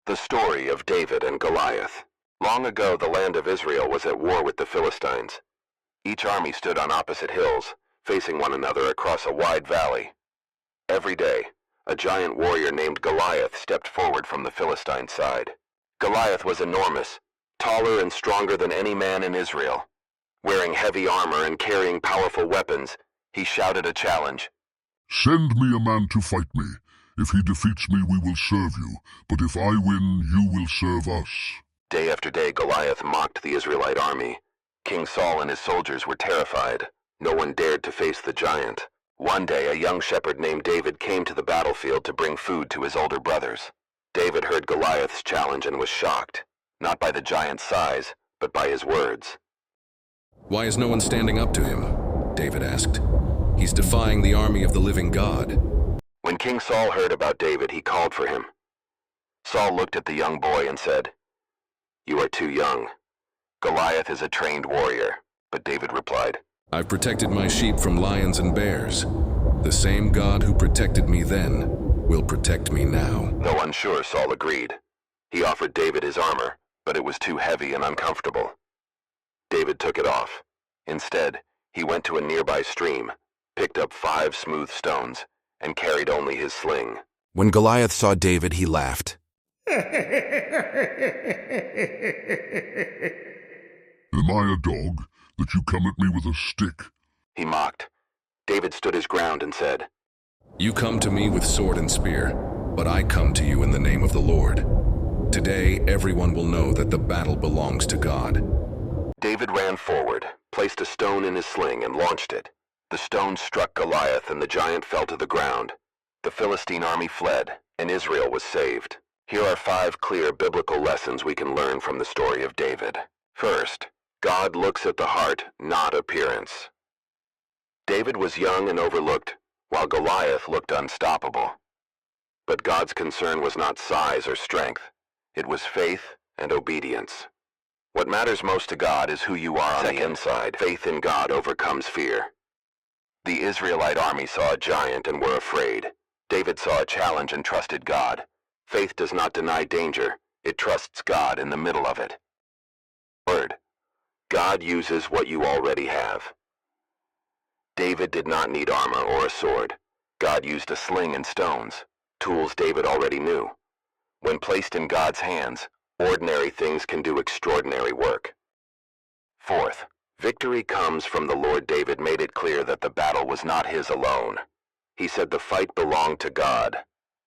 The story of David and Goliath. Long ago, the land of Israel was at war with the Philistines. Each army stood on opposite hills, facing one another across a wide valley. Every day, a giant warrior named Goliath stepped forward from the Philistine side. Goliath was enormous, taller and stronger than any man in Israel. Wearing heavy armor and carrying powerful weapons, he shouted a challenge. "Send me a man to fight me. If he defeats me, we will serve you, but if I win, you will serve us." Day after day, Goliath mocked the Israelite army. King Saul and his soldiers were terrified. No one dared to face the giant. One day, a young shepherd named David came to the battlefield to bring food to his older brothers. David heard Goliath's challenge and was shocked, not by the giant's size, but by his words. "Why is no one standing up to him?" David asked. "He's defying the army of the living God." When King Saul heard about David, he called for him. Saul looked at the young boy and said, "You are too young. Goliath is a trained warrior." But David replied, "I've protected my sheep from lions and bears. The same God who protected me then will protect me now." Though unsure, Saul agreed. He offered David his armor, but it was too heavy and uncomfortable. David took it off. Instead, he went to a nearby stream, picked up 5 smooth stones, and carried only his sling. When Goliath saw David, he laughed. "Am I a dog, that you come at me with a stick?" He mocked. David stood his ground and said, "You come to me with sword and spear, but I come to you in the name of the Lord. Today, everyone will know that the battle belongs to God." David ran forward, placed a stone in his sling, and launched it. The stone struck Goliath, and the giant fell to the ground. The Philistine army fled, and Israel was saved. Here are 5 clear biblical lessons we can learn from the story of David. First, God looks at the heart, not appearance. David was young and overlooked, while Goliath looked unstoppable. But God's concern was not size or strength. It was faith and obedience. What matters most to God is who you are on the inside. Faith in God overcomes fear. The Israelite army saw a giant and were afraid. David saw a challenge and trusted God. Faith does not deny danger. It trusts God in the middle of it. Third, God uses what you already have. David did not need armor or a sword. God used a sling and stones, tools David already knew. When placed in God's hands, ordinary things can do extraordinary work. Fourth, victory comes from the Lord. David made it clear that the battle was not his alone. He said the fight belonged to God.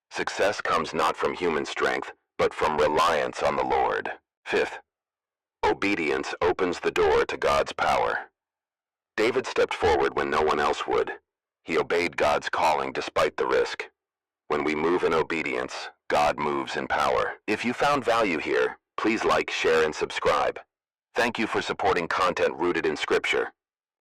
Success comes not from human strength, but from reliance on the Lord. Fifth, obedience opens the door to God's power. David stepped forward when no one else would. He obeyed God's calling despite the risk. When we move in obedience, God moves in power. If you found value here, please like, share, and subscribe. Thank you for supporting content rooted in Scripture.